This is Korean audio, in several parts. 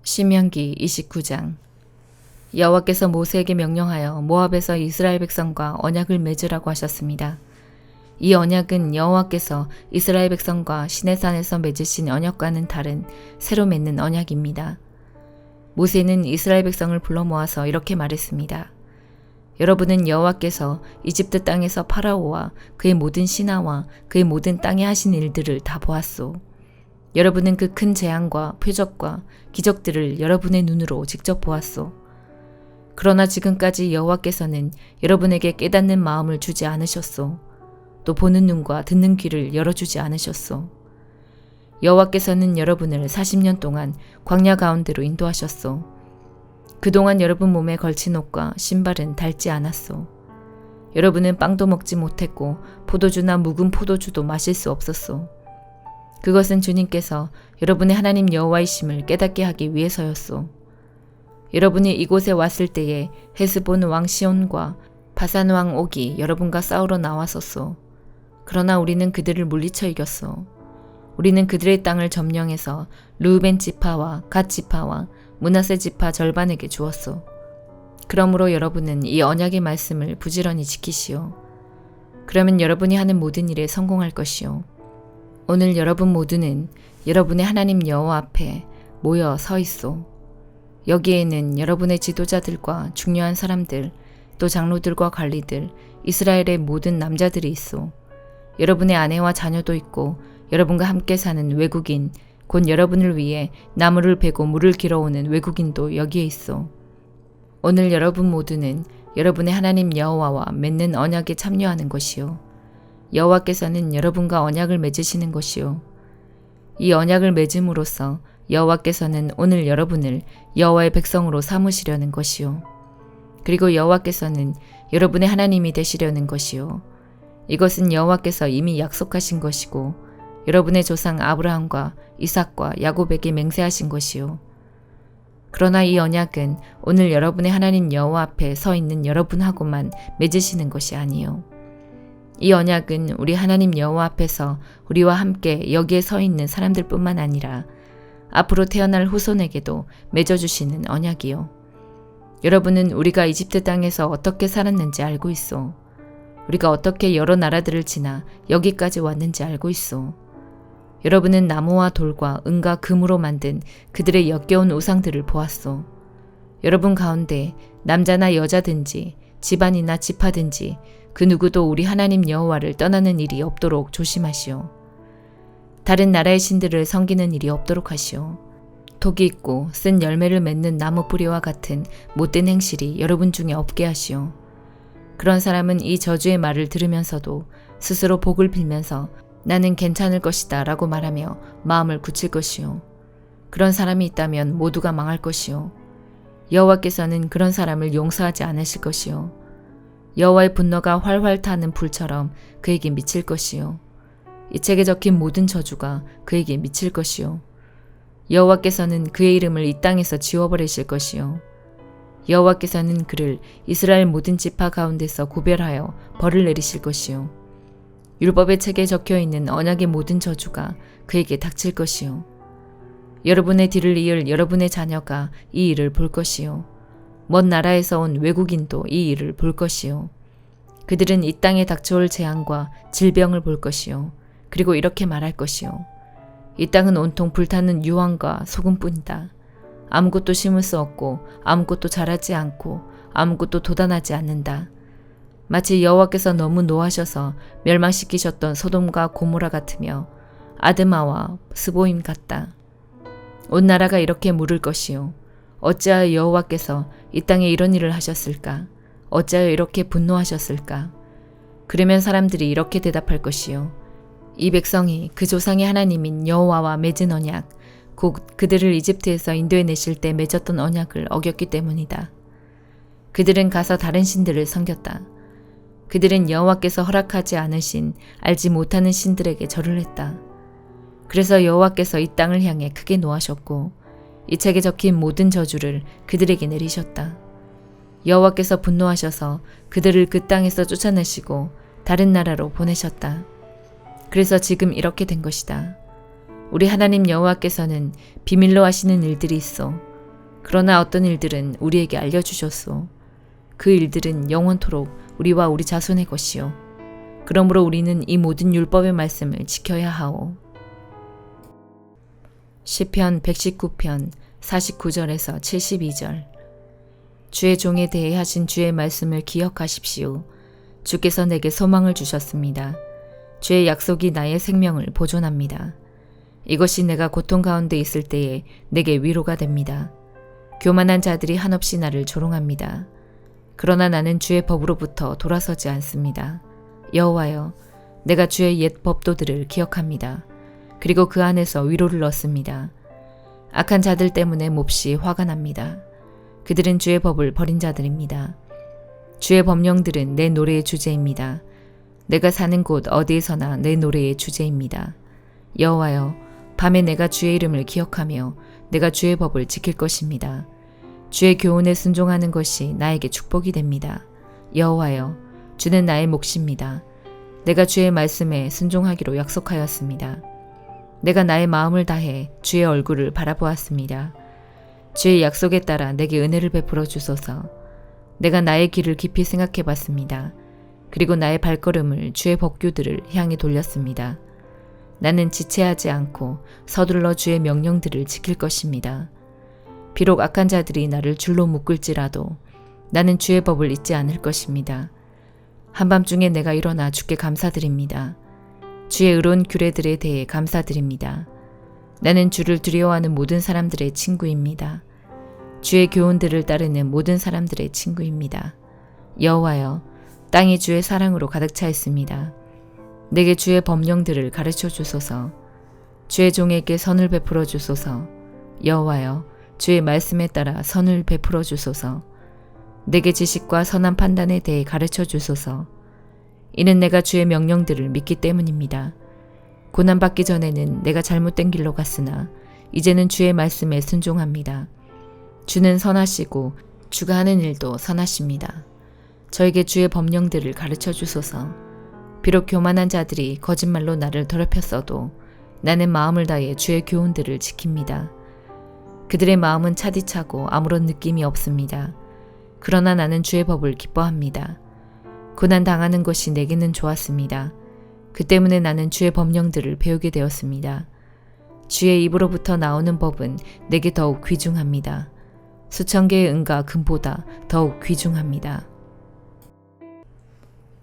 신명기 29장. 여호와께서 모세에게 명령하여 모압에서 이스라엘 백성과 언약을 맺으라고 하셨습니다. 이 언약은 여호와께서 이스라엘 백성과 시내산에서 맺으신 언약과는 다른 새로 맺는 언약입니다. 모세는 이스라엘 백성을 불러 모아서 이렇게 말했습니다. 여러분은 여호와께서 이집트 땅에서 파라오와 그의 모든 신하와 그의 모든 땅에 하신 일들을 다 보았소. 여러분은 그 큰 재앙과 표적과 기적들을 여러분의 눈으로 직접 보았소. 그러나 지금까지 여호와께서는 여러분에게 깨닫는 마음을 주지 않으셨소. 또 보는 눈과 듣는 귀를 열어주지 않으셨소. 여호와께서는 여러분을 40년 동안 광야 가운데로 인도하셨소. 그동안 여러분 몸에 걸친 옷과 신발은 닳지 않았소. 여러분은 빵도 먹지 못했고 포도주나 묵은 포도주도 마실 수 없었소. 그것은 주님께서 여러분의 하나님 여호와이심을 깨닫게 하기 위해서였소. 여러분이 이곳에 왔을 때에 헤스본 왕 시온과 바산 왕 옥이 여러분과 싸우러 나왔었소. 그러나 우리는 그들을 물리쳐 이겼소. 우리는 그들의 땅을 점령해서 르우벤 지파와 갓 지파와 므낫세 지파 절반에게 주었소. 그러므로 여러분은 이 언약의 말씀을 부지런히 지키시오. 그러면 여러분이 하는 모든 일에 성공할 것이오. 오늘 여러분 모두는 여러분의 하나님 여호와 앞에 모여 서 있소. 여기에는 여러분의 지도자들과 중요한 사람들, 또 장로들과 관리들, 이스라엘의 모든 남자들이 있소. 여러분의 아내와 자녀도 있고 여러분과 함께 사는 외국인, 곧 여러분을 위해 나무를 베고 물을 길어오는 외국인도 여기에 있소. 오늘 여러분 모두는 여러분의 하나님 여호와와 맺는 언약에 참여하는 것이요. 여호와께서는 여러분과 언약을 맺으시는 것이요. 이 언약을 맺음으로써 여호와께서는 오늘 여러분을 여호와의 백성으로 삼으시려는 것이요. 그리고 여호와께서는 여러분의 하나님이 되시려는 것이요. 이것은 여호와께서 이미 약속하신 것이고 여러분의 조상 아브라함과 이삭과 야곱에게 맹세하신 것이요. 그러나 이 언약은 오늘 여러분의 하나님 여호와 앞에 서 있는 여러분하고만 맺으시는 것이 아니요. 이 언약은 우리 하나님 여호와 앞에서 우리와 함께 여기에 서 있는 사람들뿐만 아니라 앞으로 태어날 후손에게도 맺어주시는 언약이요. 여러분은 우리가 이집트 땅에서 어떻게 살았는지 알고 있소. 우리가 어떻게 여러 나라들을 지나 여기까지 왔는지 알고 있소. 여러분은 나무와 돌과 은과 금으로 만든 그들의 역겨운 우상들을 보았소. 여러분 가운데 남자나 여자든지 집안이나 지파든지 그 누구도 우리 하나님 여호와를 떠나는 일이 없도록 조심하시오. 다른 나라의 신들을 섬기는 일이 없도록 하시오. 독이 있고 쓴 열매를 맺는 나무 뿌리와 같은 못된 행실이 여러분 중에 없게 하시오. 그런 사람은 이 저주의 말을 들으면서도 스스로 복을 빌면서 나는 괜찮을 것이다 라고 말하며 마음을 굳힐 것이오. 그런 사람이 있다면 모두가 망할 것이오. 여호와께서는 그런 사람을 용서하지 않으실 것이오. 여호와의 분노가 활활 타는 불처럼 그에게 미칠 것이요. 이 책에 적힌 모든 저주가 그에게 미칠 것이요. 여호와께서는 그의 이름을 이 땅에서 지워버리실 것이요. 여호와께서는 그를 이스라엘 모든 지파 가운데서 구별하여 벌을 내리실 것이요. 율법의 책에 적혀있는 언약의 모든 저주가 그에게 닥칠 것이요. 여러분의 뒤를 이을 여러분의 자녀가 이 일을 볼 것이요. 먼 나라에서 온 외국인도 이 일을 볼 것이요. 그들은 이 땅에 닥쳐올 재앙과 질병을 볼 것이요. 그리고 이렇게 말할 것이요. 이 땅은 온통 불타는 유황과 소금뿐이다. 아무것도 심을 수 없고 아무것도 자라지 않고 아무것도 돋아나지 않는다. 마치 여호와께서 너무 노하셔서 멸망시키셨던 소돔과 고모라 같으며 아드마와 스보임 같다. 온 나라가 이렇게 물을 것이요. 어찌하여 여호와께서 이 땅에 이런 일을 하셨을까? 어찌하여 이렇게 분노하셨을까? 그러면 사람들이 이렇게 대답할 것이요. 이 백성이 그 조상의 하나님인 여호와와 맺은 언약, 곧 그들을 이집트에서 인도해내실 때 맺었던 언약을 어겼기 때문이다. 그들은 가서 다른 신들을 섬겼다. 그들은 여호와께서 허락하지 않으신 알지 못하는 신들에게 절을 했다. 그래서 여호와께서 이 땅을 향해 크게 노하셨고 이 책에 적힌 모든 저주를 그들에게 내리셨다. 여호와께서 분노하셔서 그들을 그 땅에서 쫓아내시고 다른 나라로 보내셨다. 그래서 지금 이렇게 된 것이다. 우리 하나님 여호와께서는 비밀로 하시는 일들이 있어 그러나 어떤 일들은 우리에게 알려주셨소. 그 일들은 영원토록 우리와 우리 자손의 것이요. 그러므로 우리는 이 모든 율법의 말씀을 지켜야 하오. 시편 119편 49절에서 72절. 주의 종에 대해 하신 주의 말씀을 기억하십시오. 주께서 내게 소망을 주셨습니다. 주의 약속이 나의 생명을 보존합니다. 이것이 내가 고통 가운데 있을 때에 내게 위로가 됩니다. 교만한 자들이 한없이 나를 조롱합니다. 그러나 나는 주의 법으로부터 돌아서지 않습니다. 여호와여, 내가 주의 옛 법도들을 기억합니다. 그리고 그 안에서 위로를 얻습니다. 악한 자들 때문에 몹시 화가 납니다. 그들은 주의 법을 버린 자들입니다. 주의 법령들은 내 노래의 주제입니다. 내가 사는 곳 어디에서나 내 노래의 주제입니다. 여호와여, 밤에 내가 주의 이름을 기억하며 내가 주의 법을 지킬 것입니다. 주의 교훈에 순종하는 것이 나에게 축복이 됩니다. 여호와여, 주는 나의 몫입니다. 내가 주의 말씀에 순종하기로 약속하였습니다. 내가 나의 마음을 다해 주의 얼굴을 바라보았습니다. 주의 약속에 따라 내게 은혜를 베풀어 주소서. 내가 나의 길을 깊이 생각해 봤습니다. 그리고 나의 발걸음을 주의 법규들을 향해 돌렸습니다. 나는 지체하지 않고 서둘러 주의 명령들을 지킬 것입니다. 비록 악한 자들이 나를 줄로 묶을지라도 나는 주의 법을 잊지 않을 것입니다. 한밤중에 내가 일어나 주께 감사드립니다. 주의 의로운 규례들에 대해 감사드립니다. 나는 주를 두려워하는 모든 사람들의 친구입니다. 주의 교훈들을 따르는 모든 사람들의 친구입니다. 여호와여, 땅이 주의 사랑으로 가득 차 있습니다. 내게 주의 법령들을 가르쳐 주소서. 주의 종에게 선을 베풀어 주소서. 여호와여, 주의 말씀에 따라 선을 베풀어 주소서. 내게 지식과 선한 판단에 대해 가르쳐 주소서. 이는 내가 주의 명령들을 믿기 때문입니다. 고난받기 전에는 내가 잘못된 길로 갔으나 이제는 주의 말씀에 순종합니다. 주는 선하시고 주가 하는 일도 선하십니다. 저에게 주의 법령들을 가르쳐 주소서. 비록 교만한 자들이 거짓말로 나를 더럽혔어도 나는 마음을 다해 주의 교훈들을 지킵니다. 그들의 마음은 차디차고 아무런 느낌이 없습니다. 그러나 나는 주의 법을 기뻐합니다. 고난 당하는 것이 내게는 좋았습니다. 그 때문에 나는 주의 법령들을 배우게 되었습니다. 주의 입으로부터 나오는 법은 내게 더욱 귀중합니다. 수천 개의 은과 금보다 더욱 귀중합니다.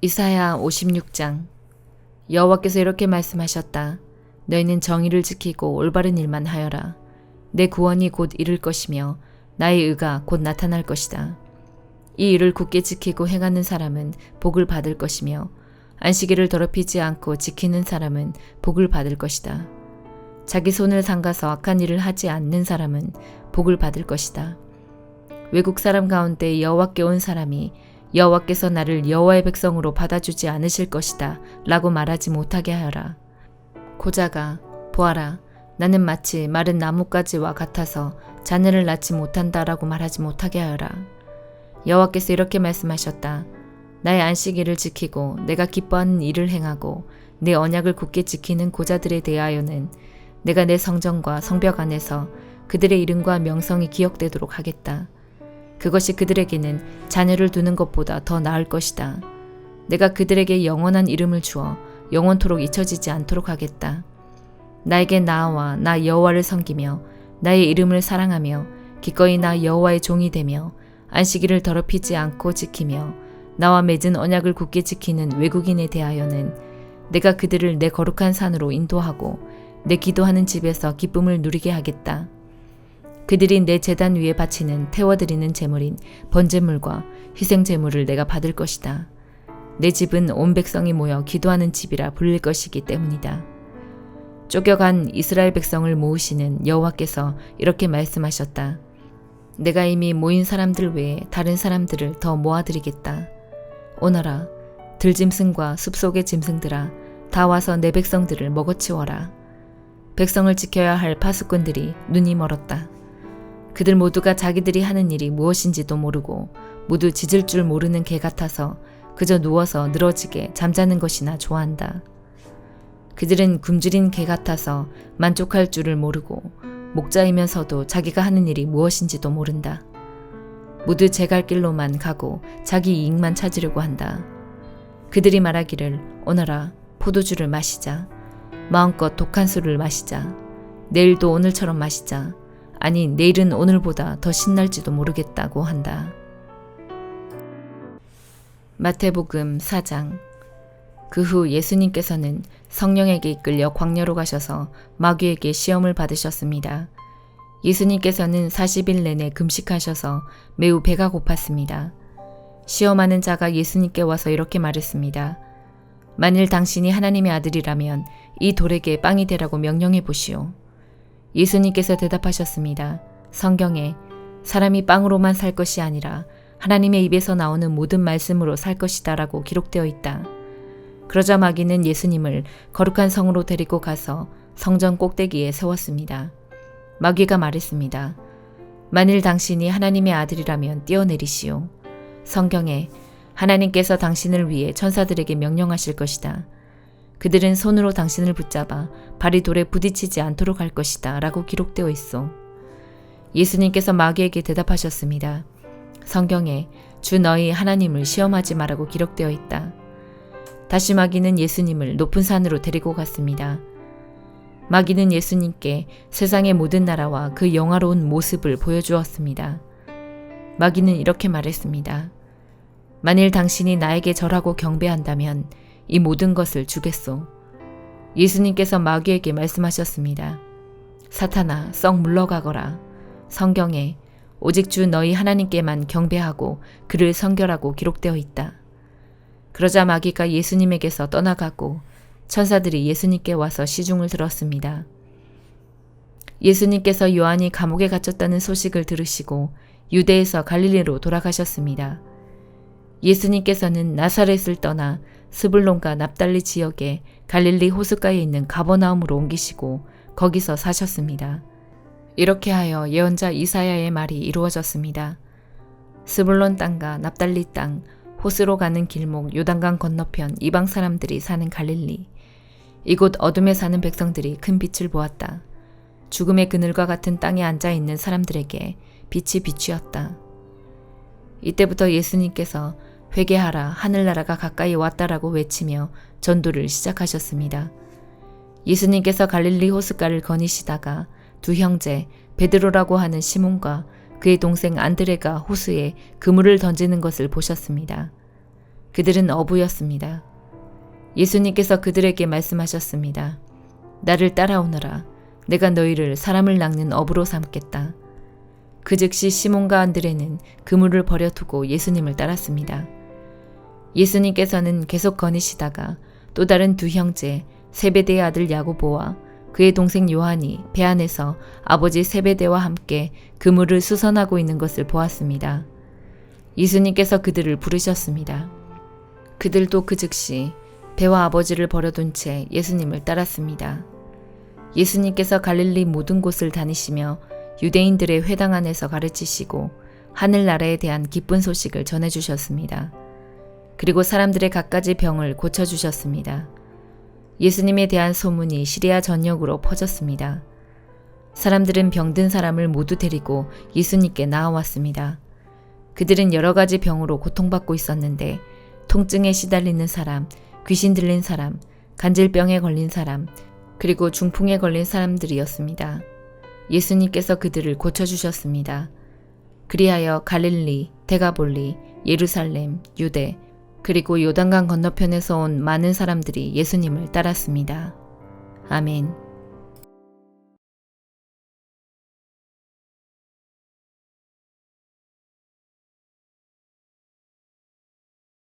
이사야 56장. 여호와께서 이렇게 말씀하셨다. 너희는 정의를 지키고 올바른 일만 하여라. 내 구원이 곧 이를 것이며 나의 의가 곧 나타날 것이다. 이 일을 굳게 지키고 행하는 사람은 복을 받을 것이며 안식일을 더럽히지 않고 지키는 사람은 복을 받을 것이다. 자기 손을 삼가서 악한 일을 하지 않는 사람은 복을 받을 것이다. 외국 사람 가운데 여호와께 온 사람이 여호와께서 나를 여호와의 백성으로 받아주지 않으실 것이다 라고 말하지 못하게 하여라. 고자가 보아라, 나는 마치 마른 나뭇가지와 같아서 자녀를 낳지 못한다라고 말하지 못하게 하여라. 여호와께서 이렇게 말씀하셨다. 나의 안식일을 지키고 내가 기뻐하는 일을 행하고 내 언약을 굳게 지키는 고자들에 대하여는 내가 내 성전과 성벽 안에서 그들의 이름과 명성이 기억되도록 하겠다. 그것이 그들에게는 자녀를 두는 것보다 더 나을 것이다. 내가 그들에게 영원한 이름을 주어 영원토록 잊혀지지 않도록 하겠다. 나에게 나아와 나 여호와를 섬기며 나의 이름을 사랑하며 기꺼이 나 여호와의 종이 되며 안식일을 더럽히지 않고 지키며 나와 맺은 언약을 굳게 지키는 외국인에 대하여는 내가 그들을 내 거룩한 산으로 인도하고 내 기도하는 집에서 기쁨을 누리게 하겠다. 그들이 내 제단 위에 바치는 태워드리는 제물인 번제물과 희생제물을 내가 받을 것이다. 내 집은 온 백성이 모여 기도하는 집이라 불릴 것이기 때문이다. 쫓겨간 이스라엘 백성을 모으시는 여호와께서 이렇게 말씀하셨다. 내가 이미 모인 사람들 외에 다른 사람들을 더 모아드리겠다. 오너라, 들짐승과 숲속의 짐승들아, 다 와서 내 백성들을 먹어치워라. 백성을 지켜야 할 파수꾼들이 눈이 멀었다. 그들 모두가 자기들이 하는 일이 무엇인지도 모르고 모두 짖을 줄 모르는 개 같아서 그저 누워서 늘어지게 잠자는 것이나 좋아한다. 그들은 굶주린 개 같아서 만족할 줄을 모르고 목자이면서도 자기가 하는 일이 무엇인지도 모른다. 모두 제 갈 길로만 가고 자기 이익만 찾으려고 한다. 그들이 말하기를 오너라 포도주를 마시자. 마음껏 독한 술을 마시자. 내일도 오늘처럼 마시자. 아니 내일은 오늘보다 더 신날지도 모르겠다고 한다. 마태복음 4장. 그 후 예수님께서는 성령에게 이끌려 광야로 가셔서 마귀에게 시험을 받으셨습니다. 예수님께서는 40일 내내 금식하셔서 매우 배가 고팠습니다. 시험하는 자가 예수님께 와서 이렇게 말했습니다. 만일 당신이 하나님의 아들이라면 이 돌에게 빵이 되라고 명령해 보시오. 예수님께서 대답하셨습니다. 성경에 사람이 빵으로만 살 것이 아니라 하나님의 입에서 나오는 모든 말씀으로 살 것이다 라고 기록되어 있다. 그러자 마귀는 예수님을 거룩한 성으로 데리고 가서 성전 꼭대기에 세웠습니다. 마귀가 말했습니다. 만일 당신이 하나님의 아들이라면 뛰어내리시오. 성경에 하나님께서 당신을 위해 천사들에게 명령하실 것이다. 그들은 손으로 당신을 붙잡아 발이 돌에 부딪히지 않도록 할 것이다 라고 기록되어 있어. 예수님께서 마귀에게 대답하셨습니다. 성경에 주 너희 하나님을 시험하지 말라고 기록되어 있다. 다시 마귀는 예수님을 높은 산으로 데리고 갔습니다. 마귀는 예수님께 세상의 모든 나라와 그 영화로운 모습을 보여주었습니다. 마귀는 이렇게 말했습니다. 만일 당신이 나에게 절하고 경배한다면 이 모든 것을 주겠소. 예수님께서 마귀에게 말씀하셨습니다. 사탄아, 썩 물러가거라. 성경에 오직 주 너희 하나님께만 경배하고 그를 섬겨라고 기록되어 있다. 그러자 마귀가 예수님에게서 떠나가고 천사들이 예수님께 와서 시중을 들었습니다. 예수님께서 요한이 감옥에 갇혔다는 소식을 들으시고 유대에서 갈릴리로 돌아가셨습니다. 예수님께서는 나사렛을 떠나 스불론과 납달리 지역의 갈릴리 호숫가에 있는 가버나움으로 옮기시고 거기서 사셨습니다. 이렇게 하여 예언자 이사야의 말이 이루어졌습니다. 스불론 땅과 납달리 땅, 호수로 가는 길목 요단강 건너편 이방 사람들이 사는 갈릴리. 이곳 어둠에 사는 백성들이 큰 빛을 보았다. 죽음의 그늘과 같은 땅에 앉아있는 사람들에게 빛이 비추었다. 이때부터 예수님께서 회개하라 하늘나라가 가까이 왔다라고 외치며 전도를 시작하셨습니다. 예수님께서 갈릴리 호숫가를 거니시다가 두 형제 베드로라고 하는 시몬과 그의 동생 안드레가 호수에 그물을 던지는 것을 보셨습니다. 그들은 어부였습니다. 예수님께서 그들에게 말씀하셨습니다. 나를 따라오너라. 내가 너희를 사람을 낚는 어부로 삼겠다. 그 즉시 시몬과 안드레는 그물을 버려두고 예수님을 따랐습니다. 예수님께서는 계속 거니시다가 또 다른 두 형제 세베대의 아들 야고보와 그의 동생 요한이 배 안에서 아버지 세베대와 함께 그물을 수선하고 있는 것을 보았습니다. 예수님께서 그들을 부르셨습니다. 그들도 그 즉시 배와 아버지를 버려둔 채 예수님을 따랐습니다. 예수님께서 갈릴리 모든 곳을 다니시며 유대인들의 회당 안에서 가르치시고 하늘나라에 대한 기쁜 소식을 전해주셨습니다. 그리고 사람들의 갖가지 병을 고쳐주셨습니다. 예수님에 대한 소문이 시리아 전역으로 퍼졌습니다. 사람들은 병든 사람을 모두 데리고 예수님께 나아왔습니다. 그들은 여러 가지 병으로 고통받고 있었는데 통증에 시달리는 사람, 귀신 들린 사람, 간질병에 걸린 사람, 그리고 중풍에 걸린 사람들이었습니다. 예수님께서 그들을 고쳐주셨습니다. 그리하여 갈릴리, 데가볼리, 예루살렘, 유대, 그리고 요단강 건너편에서 온 많은 사람들이 예수님을 따랐습니다. 아멘.